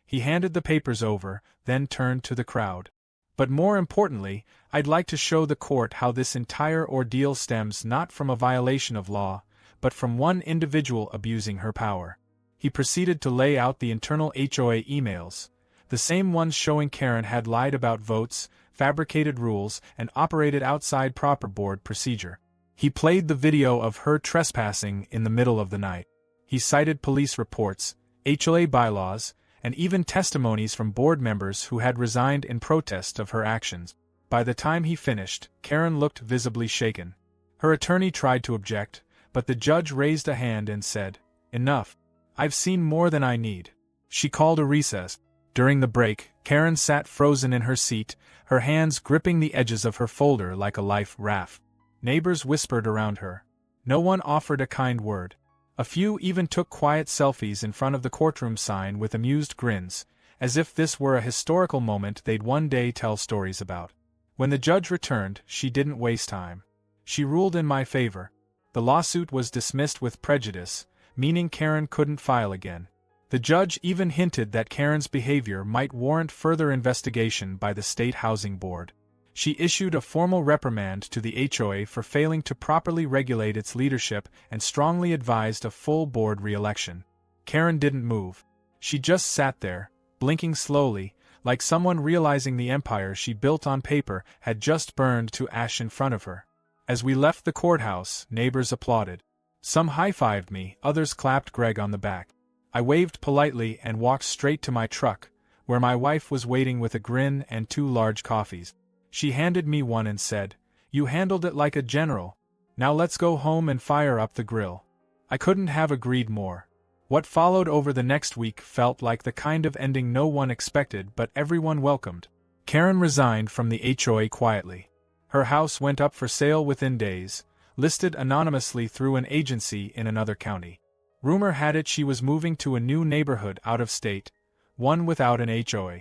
He handed the papers over, then turned to the crowd. But more importantly, I'd like to show the court how this entire ordeal stems not from a violation of law, but from one individual abusing her power. He proceeded to lay out the internal HOA emails, the same ones showing Karen had lied about votes, fabricated rules, and operated outside proper board procedure. He played the video of her trespassing in the middle of the night. He cited police reports, HOA bylaws, and even testimonies from board members who had resigned in protest of her actions. By the time he finished, Karen looked visibly shaken. Her attorney tried to object, but the judge raised a hand and said, "Enough. I've seen more than I need." She called a recess. During the break, Karen sat frozen in her seat, her hands gripping the edges of her folder like a life raft. Neighbors whispered around her. No one offered a kind word. A few even took quiet selfies in front of the courtroom sign with amused grins, as if this were a historical moment they'd one day tell stories about. When the judge returned, she didn't waste time. She ruled in my favor. The lawsuit was dismissed with prejudice, meaning Karen couldn't file again. The judge even hinted that Karen's behavior might warrant further investigation by the State Housing Board. She issued a formal reprimand to the HOA for failing to properly regulate its leadership and strongly advised a full board re-election. Karen didn't move. She just sat there, blinking slowly, like someone realizing the empire she built on paper had just burned to ash in front of her. As we left the courthouse, neighbors applauded. Some high-fived me, others clapped Greg on the back. I waved politely and walked straight to my truck, where my wife was waiting with a grin and 2 large coffees. She handed me one and said, "You handled it like a general. Now let's go home and fire up the grill." I couldn't have agreed more. What followed over the next week felt like the kind of ending no one expected but everyone welcomed. Karen resigned from the HOA quietly. Her house went up for sale within days, listed anonymously through an agency in another county. Rumor had it she was moving to a new neighborhood out of state, one without an HOA.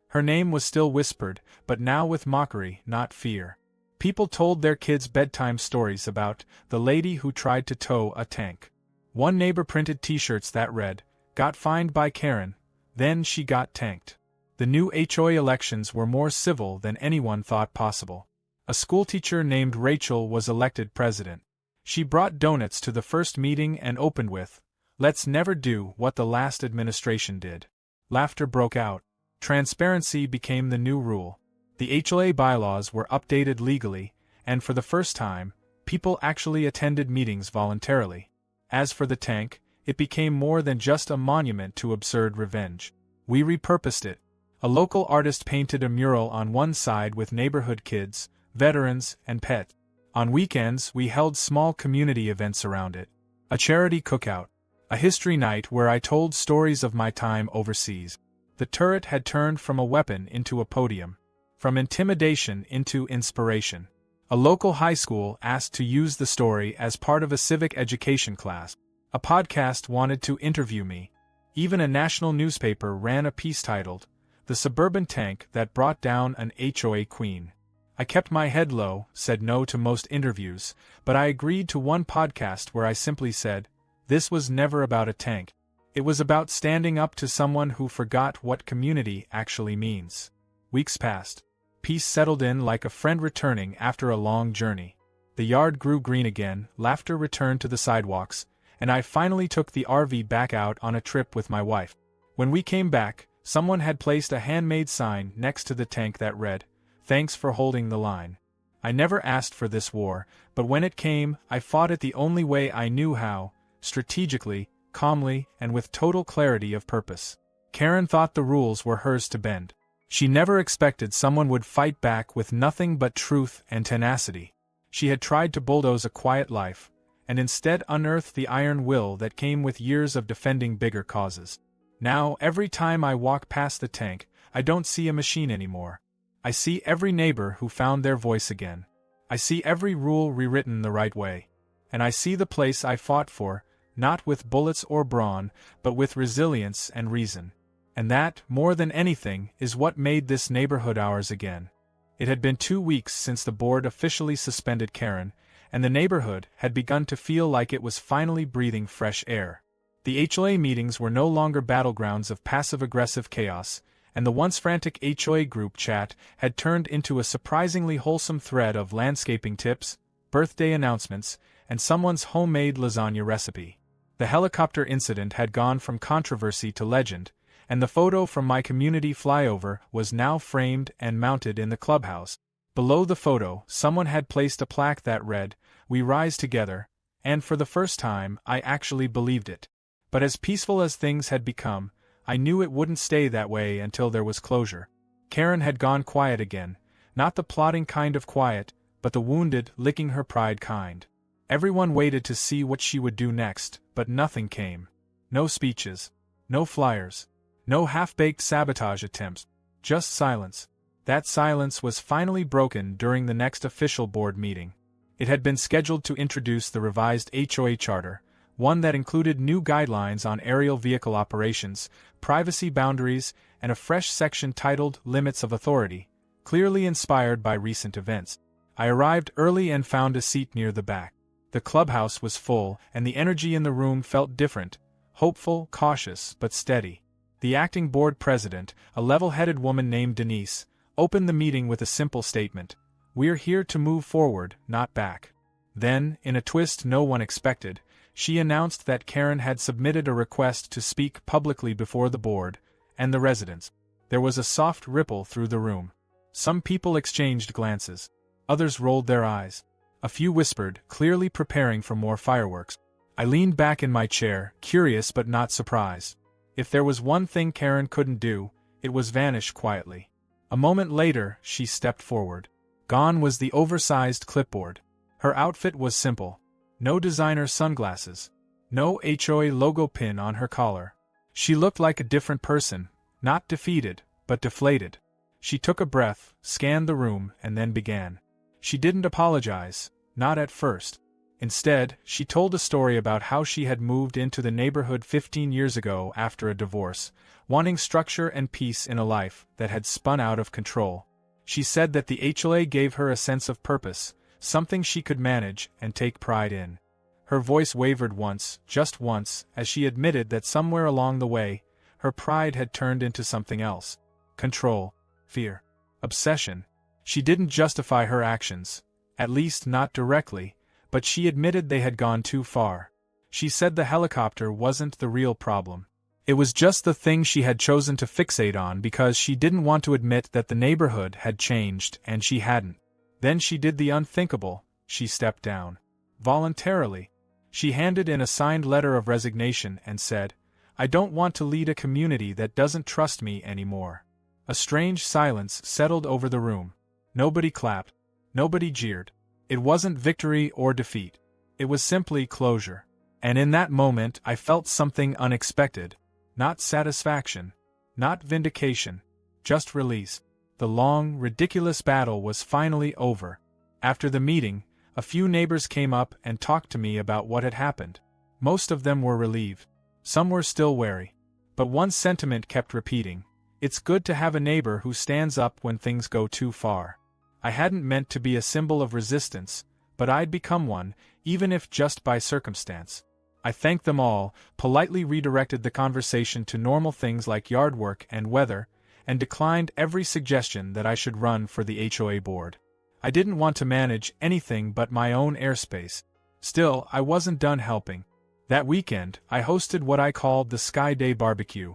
Her name was still whispered, but now with mockery, not fear. People told their kids bedtime stories about the lady who tried to tow a tank. One neighbor printed t-shirts that read, "Got fined by Karen, then she got tanked." The new HOA elections were more civil than anyone thought possible. A schoolteacher named Rachel was elected president. She brought donuts to the first meeting and opened with, "Let's never do what the last administration did." Laughter broke out. Transparency became the new rule. The HOA bylaws were updated legally, and for the first time, people actually attended meetings voluntarily. As for the tank, it became more than just a monument to absurd revenge. We repurposed it. A local artist painted a mural on one side with neighborhood kids, veterans, and pets. On weekends, we held small community events around it. A charity cookout. A history night where I told stories of my time overseas. The turret had turned from a weapon into a podium. From intimidation into inspiration. A local high school asked to use the story as part of a civic education class. A podcast wanted to interview me. Even a national newspaper ran a piece titled, "The Suburban Tank That Brought Down an HOA Queen." I kept my head low, said no to most interviews, but I agreed to one podcast where I simply said, "This was never about a tank. It was about standing up to someone who forgot what community actually means." Weeks passed. Peace settled in like a friend returning after a long journey. The yard grew green again, laughter returned to the sidewalks, and I finally took the RV back out on a trip with my wife. When we came back, someone had placed a handmade sign next to the tank that read, "Thanks for holding the line." I never asked for this war, but when it came, I fought it the only way I knew how, strategically, calmly, and with total clarity of purpose. Karen thought the rules were hers to bend. She never expected someone would fight back with nothing but truth and tenacity. She had tried to bulldoze a quiet life, and instead unearthed the iron will that came with years of defending bigger causes. Now, every time I walk past the tank, I don't see a machine anymore. I see every neighbor who found their voice again. I see every rule rewritten the right way. And I see the place I fought for, not with bullets or brawn, but with resilience and reason. And that, more than anything, is what made this neighborhood ours again. It had been 2 weeks since the board officially suspended Karen, and the neighborhood had begun to feel like it was finally breathing fresh air. The HOA meetings were no longer battlegrounds of passive-aggressive chaos, and the once frantic HOA group chat had turned into a surprisingly wholesome thread of landscaping tips, birthday announcements, and someone's homemade lasagna recipe. The helicopter incident had gone from controversy to legend, and the photo from my community flyover was now framed and mounted in the clubhouse. Below the photo, someone had placed a plaque that read, "We rise together," and for the first time, I actually believed it. But as peaceful as things had become, I knew it wouldn't stay that way until there was closure. Karen had gone quiet again, not the plotting kind of quiet, but the wounded, licking her pride kind. Everyone waited to see what she would do next, but nothing came. No speeches. No flyers. No half-baked sabotage attempts. Just silence. That silence was finally broken during the next official board meeting. It had been scheduled to introduce the revised HOA charter, one that included new guidelines on aerial vehicle operations, privacy boundaries, and a fresh section titled Limits of Authority, clearly inspired by recent events. I arrived early and found a seat near the back. The clubhouse was full, and the energy in the room felt different, hopeful, cautious, but steady. The acting board president, a level-headed woman named Denise, opened the meeting with a simple statement: "We're here to move forward, not back." Then, in a twist no one expected, she announced that Karen had submitted a request to speak publicly before the board and the residents. There was a soft ripple through the room. Some people exchanged glances. Others rolled their eyes. A few whispered, clearly preparing for more fireworks. I leaned back in my chair, curious but not surprised. If there was one thing Karen couldn't do, it was vanish quietly. A moment later, she stepped forward. Gone was the oversized clipboard. Her outfit was simple. No designer sunglasses. No HOA logo pin on her collar. She looked like a different person, not defeated, but deflated. She took a breath, scanned the room, and then began. She didn't apologize, not at first. Instead, she told a story about how she had moved into the neighborhood 15 years ago after a divorce, wanting structure and peace in a life that had spun out of control. She said that the HOA gave her a sense of purpose, something she could manage and take pride in. Her voice wavered once, just once, as she admitted that somewhere along the way, her pride had turned into something else. Control, fear, obsession. She didn't justify her actions, at least not directly, but she admitted they had gone too far. She said the helicopter wasn't the real problem. It was just the thing she had chosen to fixate on because she didn't want to admit that the neighborhood had changed and she hadn't. Then she did the unthinkable, she stepped down. Voluntarily. She handed in a signed letter of resignation and said, "I don't want to lead a community that doesn't trust me anymore." A strange silence settled over the room. Nobody clapped. Nobody jeered. It wasn't victory or defeat. It was simply closure. And in that moment I felt something unexpected. Not satisfaction. Not vindication. Just release. The long, ridiculous battle was finally over. After the meeting, a few neighbors came up and talked to me about what had happened. Most of them were relieved. Some were still wary. But one sentiment kept repeating. It's good to have a neighbor who stands up when things go too far. I hadn't meant to be a symbol of resistance, but I'd become one, even if just by circumstance. I thanked them all, politely redirected the conversation to normal things like yard work and weather, and declined every suggestion that I should run for the HOA board. I didn't want to manage anything but my own airspace. Still, I wasn't done helping. That weekend, I hosted what I called the Sky Day Barbecue.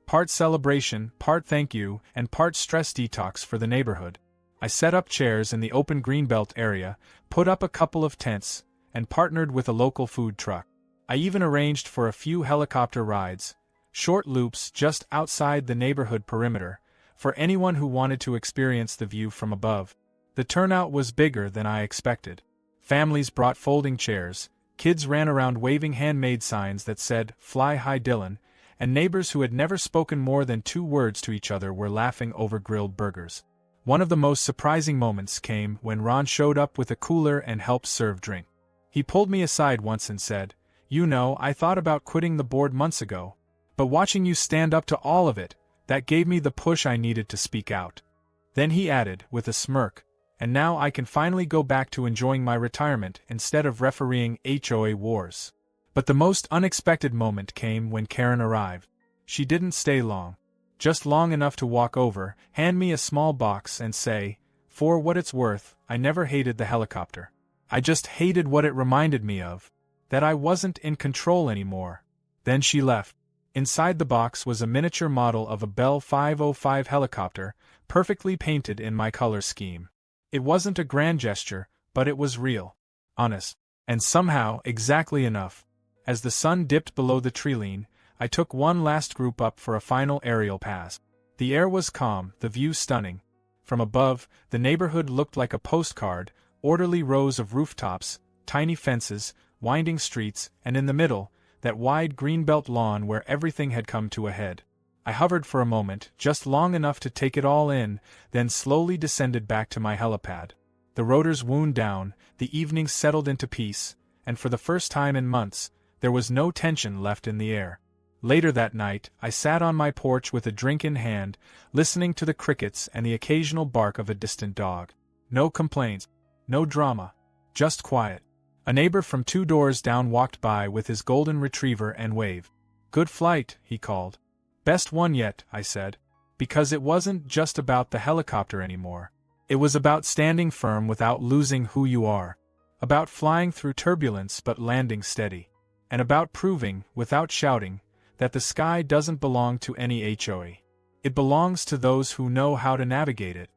Part celebration, part thank you, and part stress detox for the neighborhood. I set up chairs in the open greenbelt area, put up a couple of tents, and partnered with a local food truck. I even arranged for a few helicopter rides, short loops just outside the neighborhood perimeter, for anyone who wanted to experience the view from above. The turnout was bigger than I expected. Families brought folding chairs, kids ran around waving handmade signs that said, "Fly High Dylan," and neighbors who had never spoken more than 2 words to each other were laughing over grilled burgers. One of the most surprising moments came when Ron showed up with a cooler and helped serve drink. He pulled me aside once and said, "You know, I thought about quitting the board months ago, but watching you stand up to all of it, that gave me the push I needed to speak out." Then he added, with a smirk, "And now I can finally go back to enjoying my retirement instead of refereeing HOA wars." But the most unexpected moment came when Karen arrived. She didn't stay long. Just long enough to walk over, hand me a small box and say, "For what it's worth, I never hated the helicopter. I just hated what it reminded me of. That I wasn't in control anymore." Then she left. Inside the box was a miniature model of a Bell 505 helicopter, perfectly painted in my color scheme. It wasn't a grand gesture, but it was real. Honest. And somehow, exactly enough. As the sun dipped below the treeline, I took one last group up for a final aerial pass. The air was calm, the view stunning. From above, the neighborhood looked like a postcard, orderly rows of rooftops, tiny fences, winding streets, and in the middle, that wide greenbelt lawn where everything had come to a head. I hovered for a moment, just long enough to take it all in, then slowly descended back to my helipad. The rotors wound down, the evening settled into peace, and for the first time in months, there was no tension left in the air. Later that night, I sat on my porch with a drink in hand, listening to the crickets and the occasional bark of a distant dog. No complaints, no drama, just quiet. A neighbor from 2 doors down walked by with his golden retriever and waved. "Good flight," he called. "Best one yet," I said. Because it wasn't just about the helicopter anymore. It was about standing firm without losing who you are. About flying through turbulence but landing steady. And about proving, without shouting, that the sky doesn't belong to any HOA. It belongs to those who know how to navigate it.